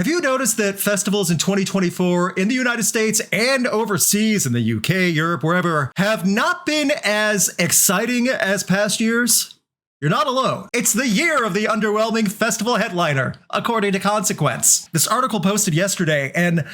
Have you noticed that festivals in 2024 in the United States and overseas in the UK, Europe, wherever, have not been as exciting as past years? You're not alone. It's the year of the underwhelming festival headliner, according to Consequence. This article posted yesterday, and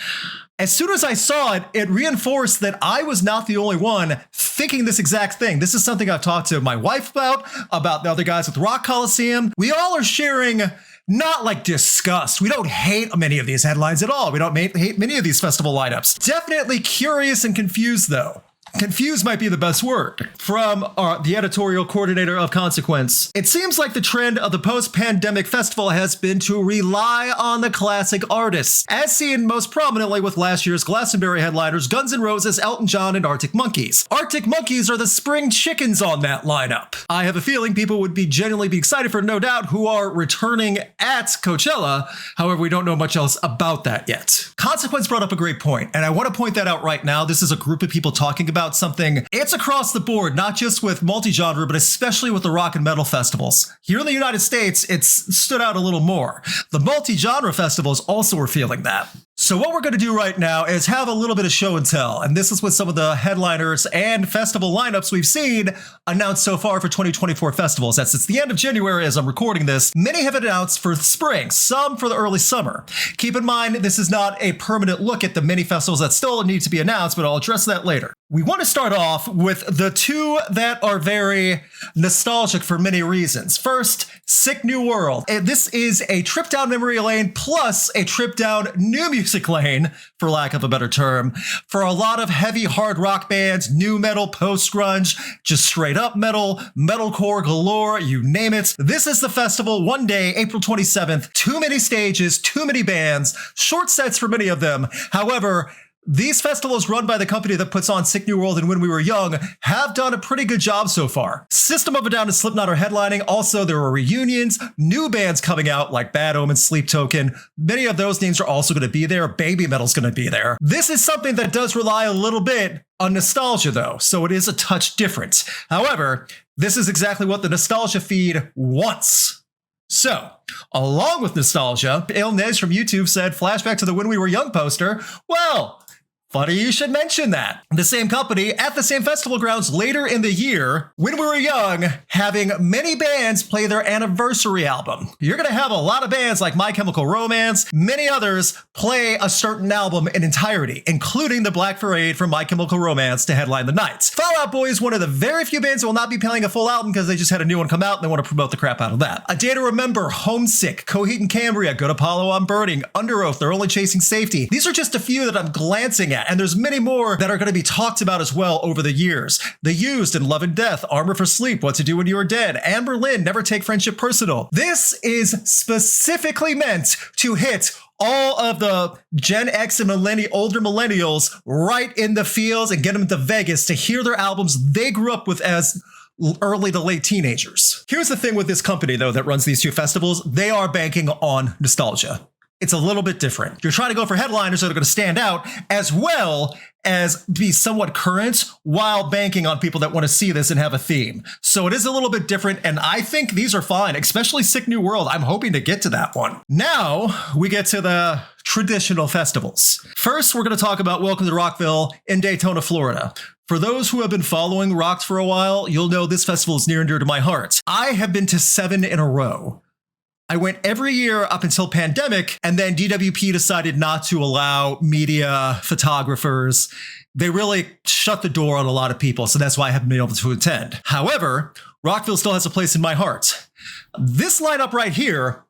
as soon as I saw it, it reinforced that I was not the only one thinking this exact thing. This is something I've talked to my wife about the other guys with Rock Coliseum. We all are sharing not like disgust. We don't hate many of these headlines at all. We don't hate many of these festival lineups. Definitely curious and confused, though. Confused might be the best word. From the editorial coordinator of Consequence, it seems like the trend of the post-pandemic festival has been to rely on the classic artists, as seen most prominently with last year's Glastonbury headliners Guns N' Roses, Elton John, and Arctic Monkeys. Arctic Monkeys are the spring chickens on that lineup. I have a feeling people would genuinely be excited for No Doubt, who are returning at Coachella. However, we don't know much else about that yet. Consequence brought up a great point, and I want to point that out right now. This is a group of people talking about something. It's across the board, not just with multi-genre, but especially with the rock and metal festivals. Here in the United States, it's stood out a little more. The multi-genre festivals also are feeling that. So what we're going to do right now is have a little bit of show and tell, and this is with some of the headliners and festival lineups we've seen announced so far for 2024 festivals. That's it's the end of January as I'm recording this. Many have announced for spring, some for the early summer. Keep in mind, this is not a permanent look at the many festivals that still need to be announced, but I'll address that later. We want to start off with the two that are very nostalgic for many reasons. First, Sick New World. This is a trip down memory lane plus a trip down new music lane, for lack of a better term, for a lot of heavy hard rock bands, new metal, post-grunge, just straight up metal, metalcore galore, you name it. This is the festival one day, April 27th. Too many stages, too many bands, short sets for many of them. However, these festivals run by the company that puts on Sick New World and When We Were Young have done a pretty good job so far. System of a Down and Slipknot are headlining. Also, there are reunions, new bands coming out like Bad Omen, Sleep Token. Many of those names are also going to be there. Baby Metal's going to be there. This is something that does rely a little bit on nostalgia, though, so it is a touch different. However, this is exactly what the nostalgia feed wants. So, along with nostalgia, Il Nez from YouTube said, flashback to the When We Were Young poster. Well, funny you should mention that. The same company at the same festival grounds later in the year, When We Were Young, having many bands play their anniversary album. You're going to have a lot of bands like My Chemical Romance, many others play a certain album in entirety, including the Black Parade from My Chemical Romance to headline the night. Fall Out Boy is one of the very few bands that will not be playing a full album because they just had a new one come out and they want to promote the crap out of that. A Day to Remember, Homesick, Coheed and Cambria, Good Apollo I'm Burning, Under Oath, They're Only Chasing Safety. These are just a few that I'm glancing at. And there's many more that are going to be talked about as well over the years. The Used and Love and Death, Armor for Sleep, What to Do When You Are Dead, Amber Lynn, Never Take Friendship Personal. This is specifically meant to hit all of the Gen X and older millennials right in the feels and get them to Vegas to hear their albums they grew up with as early to late teenagers. Here's the thing with this company, though, that runs these two festivals. They are banking on nostalgia. It's a little bit different. You're trying to go for headliners that are going to stand out as well as be somewhat current while banking on people that want to see this and have a theme. So it is a little bit different, and I think these are fine, especially Sick New World. I'm hoping to get to that one. Now we get to the traditional festivals. First, we're going to talk about Welcome to Rockville in Daytona, Florida. For those who have been following Rocks for a while, you'll know this festival is near and dear to my heart. I have been to 7 in a row. I went every year up until pandemic, and then DWP decided not to allow media, photographers. They really shut the door on a lot of people, so that's why I haven't been able to attend. However, Rockville still has a place in my heart. This lineup right here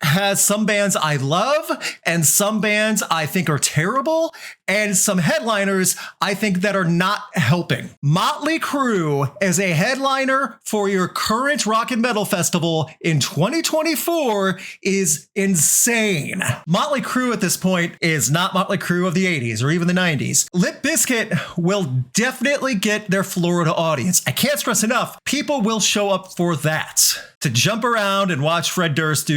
has some bands I love and some bands I think are terrible and some headliners I think that are not helping. Motley Crue as a headliner for your current rock and metal festival in 2024 is insane. Motley Crue at this point is not Motley Crue of the 80s or even the 90s. Limp Bizkit will definitely get their Florida audience. I can't stress enough, people will show up for that. To jump around and watch Fred Durst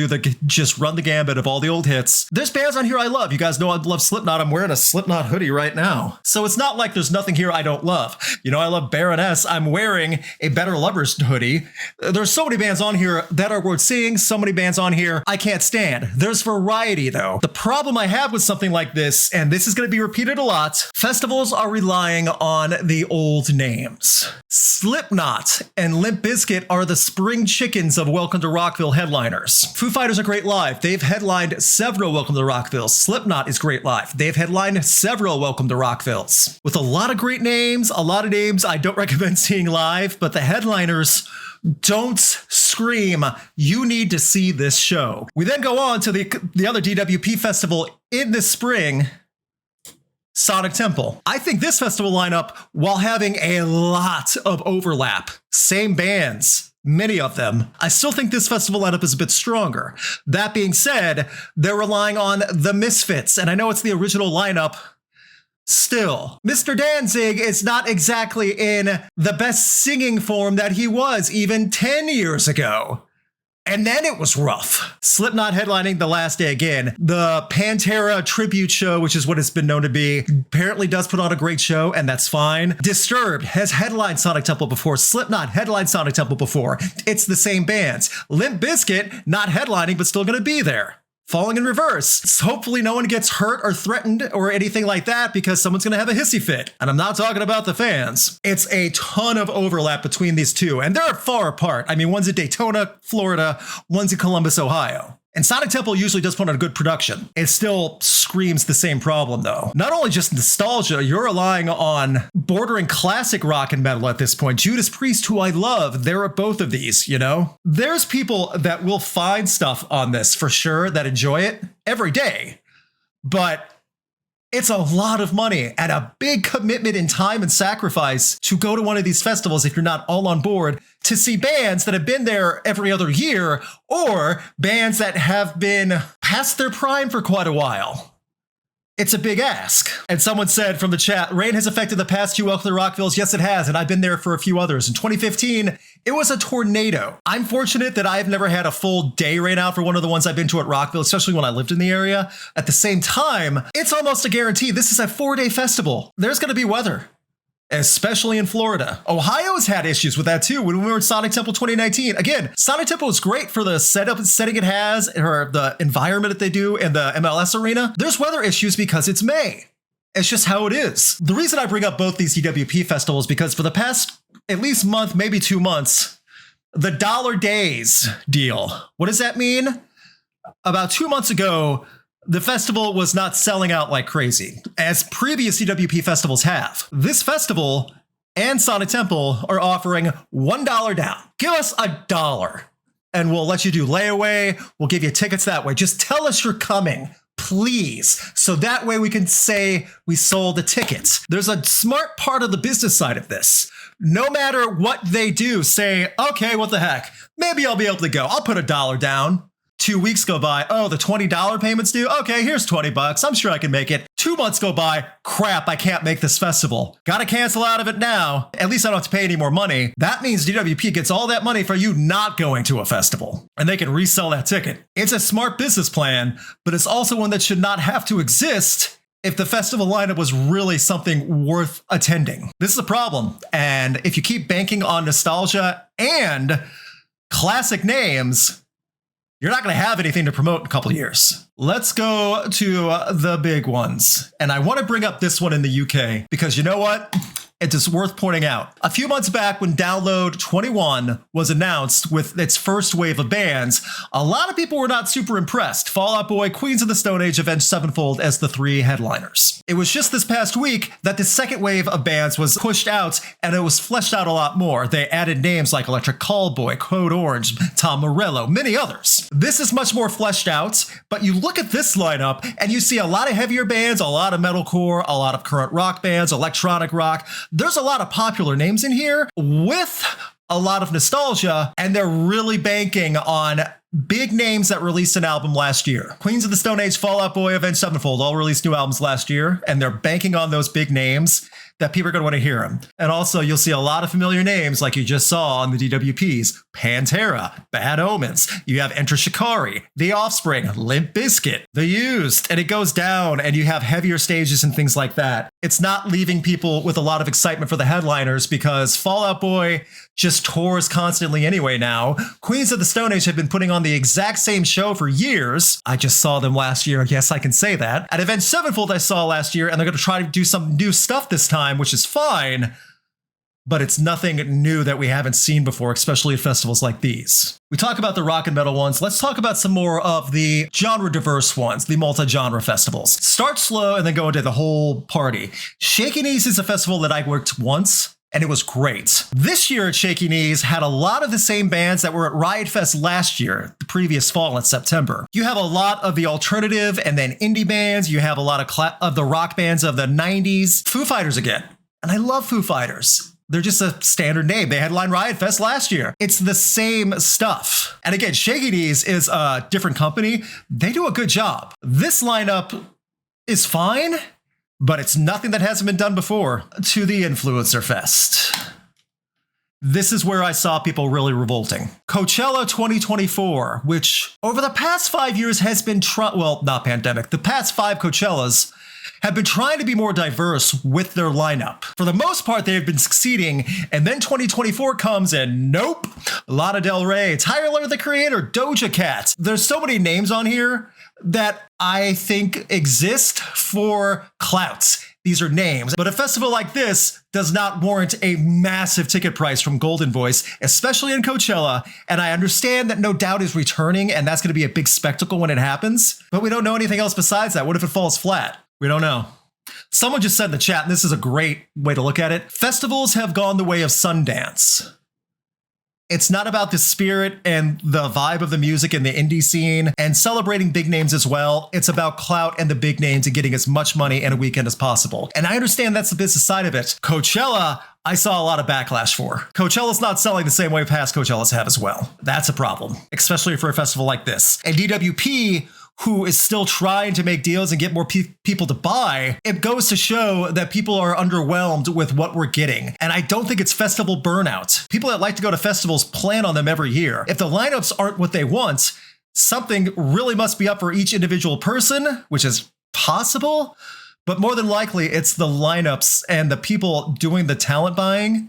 just run the gambit of all the old hits. There's bands on here I love. You guys know I love Slipknot. I'm wearing a Slipknot Cadott hoodie right now. So it's not like there's nothing here I don't love. You know, I love Baroness. I'm wearing a Better Lovers hoodie. There's so many bands on here that are worth seeing. So many bands on here I can't stand. There's variety though. The problem I have with something like this, and this is going to be repeated a lot, festivals are relying on the old names. Slipknot and Limp Bizkit are the spring chickens of Welcome to Rockville headliners. Foo Fighters are great live. They've headlined several Welcome to Rockvilles. Slipknot is great live. They've headlined several Welcome to Rockvilles. With a lot of great names, a lot of names I don't recommend seeing live, but the headliners don't scream, you need to see this show. We then go on to the other DWP festival in the spring, Sonic Temple. I think this festival lineup, while having a lot of overlap, same bands, many of them, I still think this festival lineup is a bit stronger. That being said, they're relying on the Misfits, and I know it's the original lineup. Still, Mr. Danzig is not exactly in the best singing form that he was even 10 years ago. And then it was rough. Slipknot headlining the last day again. The Pantera tribute show, which is what it's been known to be, apparently does put on a great show, and that's fine. Disturbed has headlined Sonic Temple before. Slipknot headlined Sonic Temple before. It's the same bands. Limp Bizkit, not headlining, but still going to be there. Falling in reverse. Hopefully no one gets hurt or threatened or anything like that because someone's going to have a hissy fit. And I'm not talking about the fans. It's a ton of overlap between these two, and they're far apart. I mean, one's in Daytona, Florida, one's in Columbus, Ohio. And Sonic Temple usually does put on a good production. It still screams the same problem, though. Not only just nostalgia, you're relying on bordering classic rock and metal at this point. Judas Priest, who I love, they're at both of these, you know? There's people that will find stuff on this for sure that enjoy it every day. But it's a lot of money and a big commitment in time and sacrifice to go to one of these festivals if you're not all on board to see bands that have been there every other year or bands that have been past their prime for quite a while. It's a big ask. And someone said from the chat, rain has affected the past two Welcome to Rockvilles. Yes, it has. And I've been there for a few others. In 2015, it was a tornado. I'm fortunate that I've never had a full day rain out for one of the ones I've been to at Rockville, especially when I lived in the area. At the same time, it's almost a guarantee. This is a 4-day festival. There's going to be weather, especially in Florida. Ohio has had issues with that too. When we were at Sonic Temple 2019, again, Sonic Temple is great for the setting it has, or the environment that they do in the MLS arena. There's weather issues because it's May. It's just how it is. The reason I bring up both these DWP festivals because for the past at least month, maybe 2 months, the Dollar Days deal. What does that mean? About 2 months ago, the festival was not selling out like crazy, as previous CWP festivals have. This festival and Sonic Temple are offering $1 down. Give us $1 and we'll let you do layaway. We'll give you tickets that way. Just tell us you're coming, please. So that way we can say we sold the tickets. There's a smart part of the business side of this. No matter what they do, say, okay, what the heck? Maybe I'll be able to go. I'll put $1 down. 2 weeks go by. Oh, the $20 payments due? Okay, here's $20. I'm sure I can make it. 2 months go by. Crap, I can't make this festival. Gotta cancel out of it now. At least I don't have to pay any more money. That means DWP gets all that money for you not going to a festival, and they can resell that ticket. It's a smart business plan, but it's also one that should not have to exist if the festival lineup was really something worth attending. This is a problem, and if you keep banking on nostalgia and classic names, you're not going to have anything to promote in a couple of years. Let's go to the big ones. And I want to bring up this one in the UK because you know what? It is worth pointing out. A few months back when Download 21 was announced with its first wave of bands, a lot of people were not super impressed. Fall Out Boy, Queens of the Stone Age, Avenged Sevenfold as the 3 headliners. It was just this past week that the second wave of bands was pushed out and it was fleshed out a lot more. They added names like Electric Callboy, Code Orange, Tom Morello, many others. This is much more fleshed out, but you look at this lineup and you see a lot of heavier bands, a lot of metalcore, a lot of current rock bands, electronic rock. There's a lot of popular names in here with a lot of nostalgia, and they're really banking on big names that released an album last year. Queens of the Stone Age, Fall Out Boy, Avenged Sevenfold all released new albums last year, and they're banking on those big names. that people are going to want to hear them. And also, you'll see a lot of familiar names like you just saw on the DWPs. Pantera, Bad Omens. You have Enter Shikari, The Offspring, Limp Bizkit, The Used, and it goes down, and you have heavier stages and things like that. It's not leaving people with a lot of excitement for the headliners because Fall Out Boy just tours constantly anyway now. Queens of the Stone Age have been putting on the exact same show for years. I just saw them last year. Yes, I can say that. At Avenged Sevenfold I saw last year, and they're going to try to do some new stuff this time, which is fine, but it's nothing new that we haven't seen before, especially at festivals like these. We talk about the rock and metal ones. Let's talk about some more of the genre diverse ones, the multi-genre festivals. Start slow and then go into the whole party. Shaky Knees is a festival that I worked once, and it was great. This year at Shaky Knees had a lot of the same bands that were at Riot Fest last year, the previous fall in September. You have a lot of the alternative and then indie bands. You have a lot of the rock bands of the 90s. Foo Fighters again. And I love Foo Fighters. They're just a standard name. They headlined Riot Fest last year. It's the same stuff. And again, Shaky Knees is a different company. They do a good job. This lineup is fine, but it's nothing that hasn't been done before. To the Influencer Fest. This is where I saw people really revolting. Coachella 2024, which over the past 5 years has been, not pandemic, the past 5 Coachellas have been trying to be more diverse with their lineup. For the most part, they have been succeeding, and then 2024 comes and nope. Lana Del Rey, Tyler, the Creator, Doja Cat. There's so many names on here that I think exist for clout. These are names, but a festival like this does not warrant a massive ticket price from Golden Voice, especially in Coachella. And I understand that No Doubt is returning, and that's going to be a big spectacle when it happens, but we don't know anything else besides that. What if it falls flat? We don't know. Someone just said in the chat, and this is a great way to look at it, festivals have gone the way of Sundance. It's not about the spirit and the vibe of the music in the indie scene and celebrating big names as well. It's about clout and the big names and getting as much money in a weekend as possible. And I understand that's the business side of it. Coachella, I saw a lot of backlash for. Coachella's not selling the same way past Coachellas have as well. That's a problem, especially for a festival like this. And DWP, who is still trying to make deals and get more people to buy, it goes to show that people are underwhelmed with what we're getting. And I don't think it's festival burnout. People that like to go to festivals plan on them every year. If the lineups aren't what they want, something really must be up for each individual person, which is possible. But more than likely, it's the lineups and the people doing the talent buying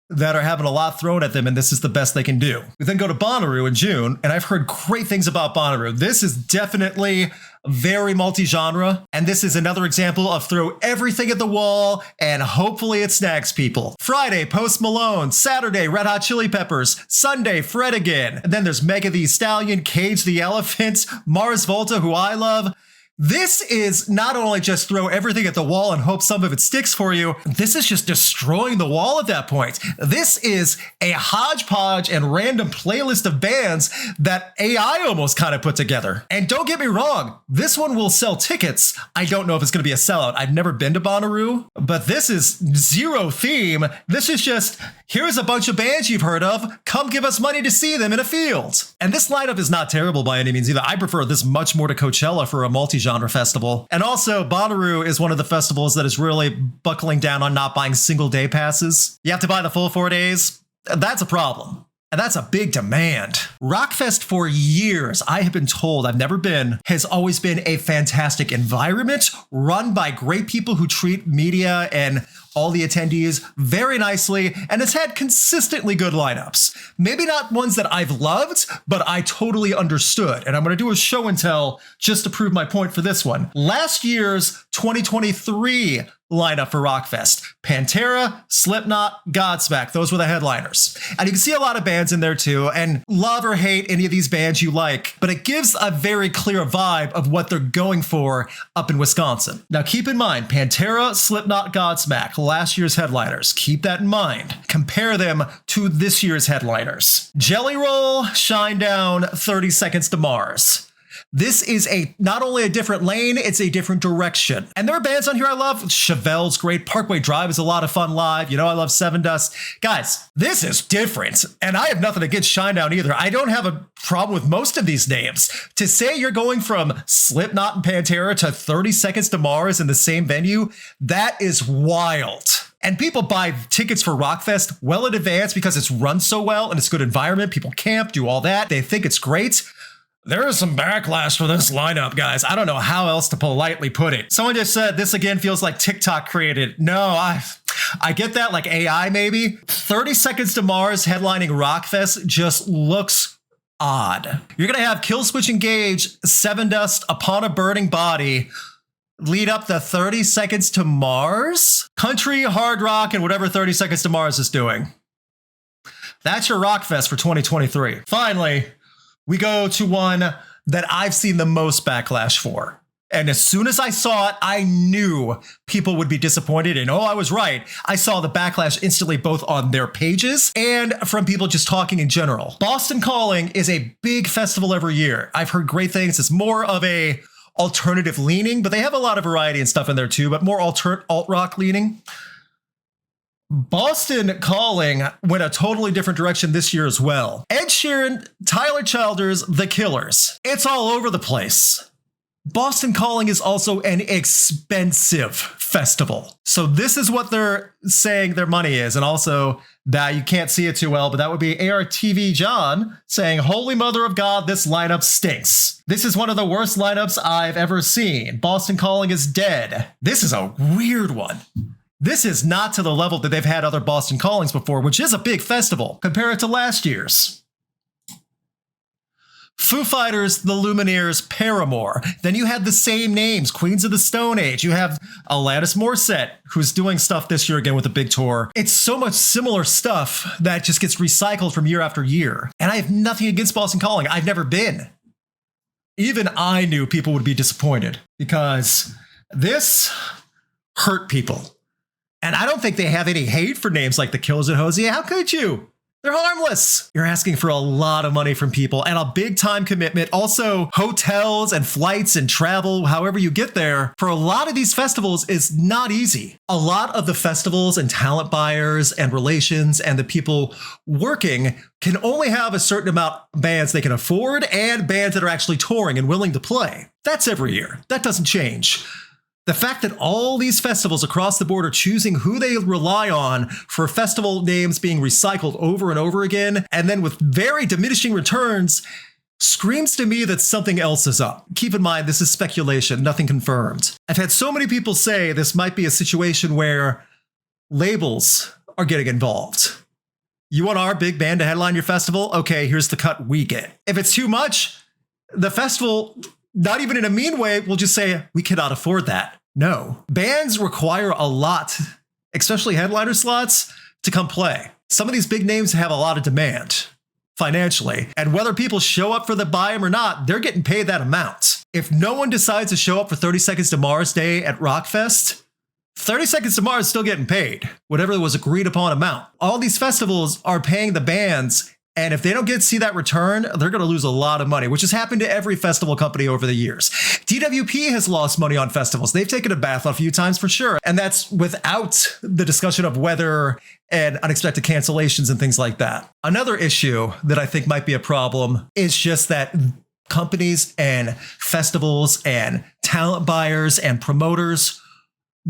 that are having a lot thrown at them, and this is the best they can do. We then go to Bonnaroo in June, and I've heard great things about Bonnaroo. This is definitely very multi-genre, and this is another example of throw everything at the wall, and hopefully it snags people. Friday, Post Malone. Saturday, Red Hot Chili Peppers. Sunday, Fred again. And then there's Mega the Stallion, Cage the Elephant, Mars Volta, who I love. This is not only just throw everything at the wall and hope some of it sticks for you. This is just destroying the wall at that point. This is a hodgepodge and random playlist of bands that AI almost kind of put together. And don't get me wrong, this one will sell tickets. I don't know if it's going to be a sellout. I've never been to Bonnaroo, but this is zero theme. This is just, here's a bunch of bands you've heard of. Come give us money to see them in a field. And this lineup is not terrible by any means either. I prefer this much more to Coachella for a multi-genre festival. And also, Bonnaroo is one of the festivals that is really buckling down on not buying single day passes. You have to buy the full 4 days. That's a problem. And that's a big demand. Rockfest for years, I have been told, I've never been, has always been a fantastic environment run by great people who treat media and all the attendees very nicely, and it's had consistently good lineups. Maybe not ones that I've loved, but I totally understood. And I'm going to do a show and tell just to prove my point for this one. Last year's 2023 lineup for Rockfest: Pantera, Slipknot, Godsmack. Those were the headliners. And you can see a lot of bands in there too, and love or hate any of these bands you like, but it gives a very clear vibe of what they're going for up in Wisconsin. Now keep in mind, Pantera, Slipknot, Godsmack, last year's headliners. Keep that in mind. Compare them to this year's headliners. Jelly Roll, Shinedown, 30 Seconds to Mars. This is not only a different lane, it's a different direction. And there are bands on here I love. Chevelle's great. Parkway Drive is a lot of fun live. You know, I love Seven Dust. Guys, this is different. And I have nothing against Shinedown either. I don't have a problem with most of these names. To say you're going from Slipknot and Pantera to 30 Seconds to Mars in the same venue, that is wild. And people buy tickets for Rockfest well in advance because it's run so well and it's a good environment. People camp, do all that. They think it's great. There is some backlash for this lineup, guys. I don't know how else to politely put it. Someone just said this again feels like TikTok created. No, I get that, like AI maybe. 30 Seconds to Mars headlining Rockfest just looks odd. You're going to have Killswitch Engage, Seven Dust, Upon a Burning Body lead up to 30 Seconds to Mars? Country, hard rock, and whatever 30 Seconds to Mars is doing. That's your Rockfest for 2023. Finally, we go to one that I've seen the most backlash for. And as soon as I saw it, I knew people would be disappointed. And I was right. I saw the backlash instantly, both on their pages and from people just talking in general. Boston Calling is a big festival every year. I've heard great things. It's more of a alternative leaning, but they have a lot of variety and stuff in there too, but more alt-rock leaning. Boston Calling went a totally different direction this year as well. Ed Sheeran, Tyler Childers, The Killers. It's all over the place. Boston Calling is also an expensive festival. So this is what they're saying their money is. And also that you can't see it too well, but that would be ARTV John saying, "Holy Mother of God, this lineup stinks. This is one of the worst lineups I've ever seen. Boston Calling is dead." This is a weird one. This is not to the level that they've had other Boston Callings before, which is a big festival. Compare it to last year's. Foo Fighters, The Lumineers, Paramore. Then you had the same names, Queens of the Stone Age. You have Alanis Morissette, who's doing stuff this year again with a big tour. It's so much similar stuff that just gets recycled from year after year. And I have nothing against Boston Calling. I've never been. Even I knew people would be disappointed because this hurt people. And I don't think they have any hate for names like The Killers and Hosea. How could you? They're harmless. You're asking for a lot of money from people and a big time commitment. Also, hotels and flights and travel, however you get there, for a lot of these festivals is not easy. A lot of the festivals and talent buyers and relations and the people working can only have a certain amount of bands they can afford and bands that are actually touring and willing to play. That's every year. That doesn't change. The fact that all these festivals across the board are choosing who they rely on for festival names being recycled over and over again, and then with very diminishing returns, screams to me that something else is up. Keep in mind, this is speculation, nothing confirmed. I've had so many people say this might be a situation where labels are getting involved. You want our big band to headline your festival? Okay, here's the cut we get. If it's too much, the festival, not even in a mean way, will just say, we cannot afford that. No. Bands require a lot, especially headliner slots, to come play. Some of these big names have a lot of demand financially, and whether people show up for the buy them or not, they're getting paid that amount. If no one decides to show up for 30 Seconds to Mars Day at Rockfest, 30 Seconds to Mars is still getting paid, whatever was agreed upon amount. All these festivals are paying the bands, and if they don't get to see that return, they're going to lose a lot of money, which has happened to every festival company over the years. DWP has lost money on festivals. They've taken a bath a few times for sure. And that's without the discussion of weather and unexpected cancellations and things like that. Another issue that I think might be a problem is just that companies and festivals and talent buyers and promoters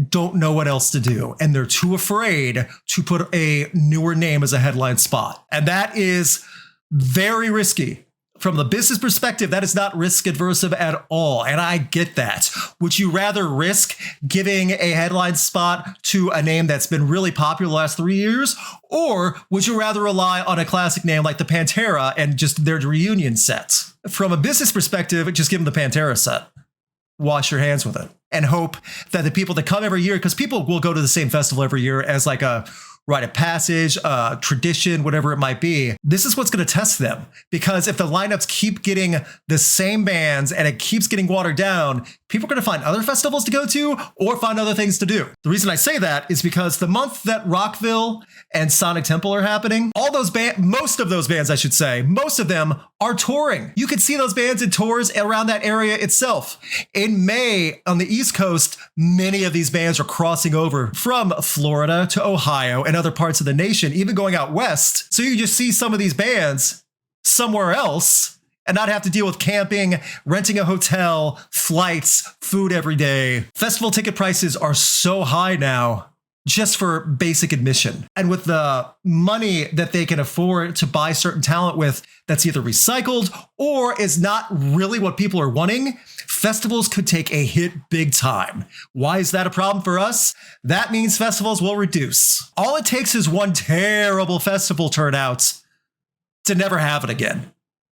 don't know what else to do, and they're too afraid to put a newer name as a headline spot. And that is very risky. From the business perspective, that is not risk adverse at all. And I get that. Would you rather risk giving a headline spot to a name that's been really popular the last 3 years? Or would you rather rely on a classic name like the Pantera and just their reunion set? From a business perspective, just give them the Pantera set. Wash your hands with it and hope that the people that come every year, because people will go to the same festival every year as like a rite of passage, tradition, whatever it might be. This is what's going to test them, because if the lineups keep getting the same bands and it keeps getting watered down, people are going to find other festivals to go to or find other things to do. The reason I say that is because the month that Rockville and Sonic Temple are happening, all those most of those bands, I should say, most of them are touring. You can see those bands in tours around that area itself. In May, on the East Coast, many of these bands are crossing over from Florida to Ohio and other parts of the nation, even going out west. So you just see some of these bands somewhere else and not have to deal with camping, renting a hotel, flights, food every day. Festival ticket prices are so high now just for basic admission. And with the money that they can afford to buy certain talent with that's either recycled or is not really what people are wanting, festivals could take a hit big time. Why is that a problem for us? That means festivals will reduce. All it takes is one terrible festival turnout to never have it again.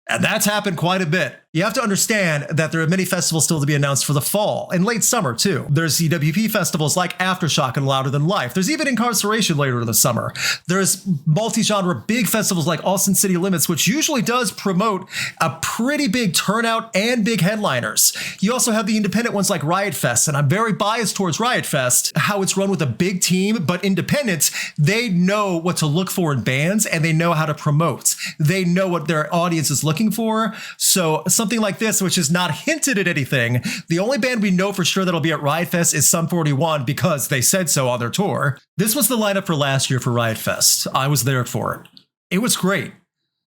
And that's happened quite a bit. You have to understand that there are many festivals still to be announced for the fall and late summer too. There's CWP festivals like Aftershock and Louder Than Life. There's even Incarceration later in the summer. There's multi-genre big festivals like Austin City Limits, which usually does promote a pretty big turnout and big headliners. You also have the independent ones like Riot Fest, and I'm very biased towards Riot Fest, how it's run with a big team, but independent. They know what to look for in bands and they know how to promote. They know what their audience is looking for. So something like this, which is not hinted at anything. The only band we know for sure that'll be at Riot Fest is Sum 41 because they said so on their tour. This was the lineup for last year for Riot Fest. I was there for it. It was great.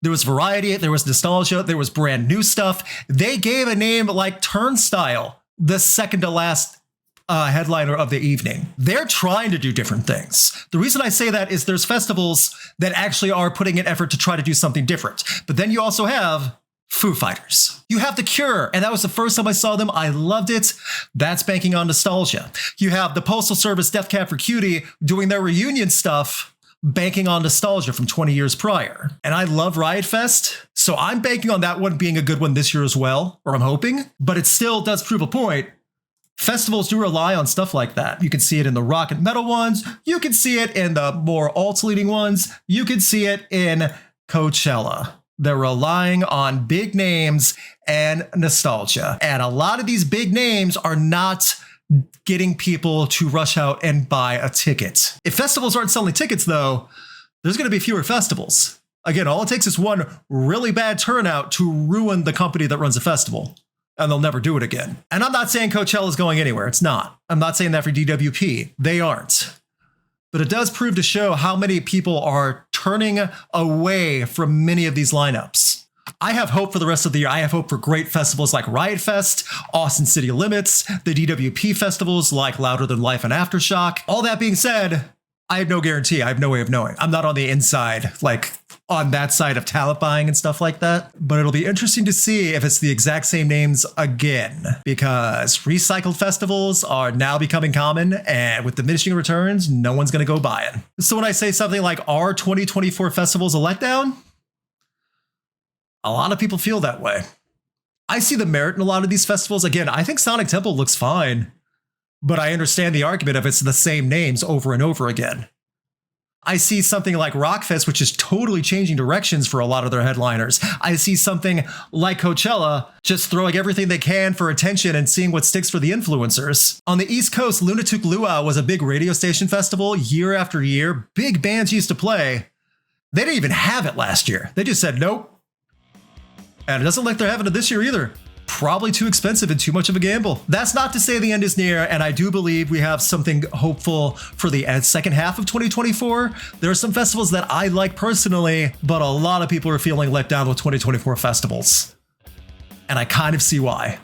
There was variety, there was nostalgia, there was brand new stuff. They gave a name like Turnstile the second to last headliner of the evening. They're trying to do different things. The reason I say that is there's festivals that actually are putting an effort to try to do something different. But then you also have Foo Fighters. You have The Cure, and that was the first time I saw them. I loved it. That's banking on nostalgia. You have the Postal Service, Death Cab for Cutie doing their reunion stuff, banking on nostalgia from 20 years prior. And I love Riot Fest, so I'm banking on that one being a good one this year as well, or I'm hoping. But it still does prove a point. Festivals do rely on stuff like that. You can see it in the rock and metal ones. You can see it in the more alt-leaning ones. You can see it in Coachella. They're relying on big names and nostalgia. And a lot of these big names are not getting people to rush out and buy a ticket. If festivals aren't selling tickets, though, there's going to be fewer festivals. Again, all it takes is one really bad turnout to ruin the company that runs a festival. And they'll never do it again. And I'm not saying Coachella is going anywhere. It's not. I'm not saying that for DWP. They aren't. But it does prove to show how many people are turning away from many of these lineups. I have hope for the rest of the year. I have hope for great festivals like Riot Fest, Austin City Limits, the DWP festivals like Louder Than Life and Aftershock. All that being said, I have no guarantee. I have no way of knowing. I'm not on the inside, like on that side of talent buying and stuff like that. But it'll be interesting to see if it's the exact same names again, because recycled festivals are now becoming common, and with diminishing returns, no one's going to go buying. So when I say something like, are 2024 festivals a letdown? A lot of people feel that way. I see the merit in a lot of these festivals. Again, I think Sonic Temple looks fine, but I understand the argument of it's the same names over and over again. I see something like Rockfest, which is totally changing directions for a lot of their headliners. I see something like Coachella just throwing everything they can for attention and seeing what sticks for the influencers. On the East Coast, Lunatic Luau was a big radio station festival year after year. Big bands used to play. They didn't even have it last year. They just said nope. And it doesn't look like they're having it this year either. Probably too expensive and too much of a gamble. That's not to say the end is near, and I do believe we have something hopeful for the second half of 2024. There are some festivals that I like personally, but a lot of people are feeling let down with 2024 festivals. And I kind of see why.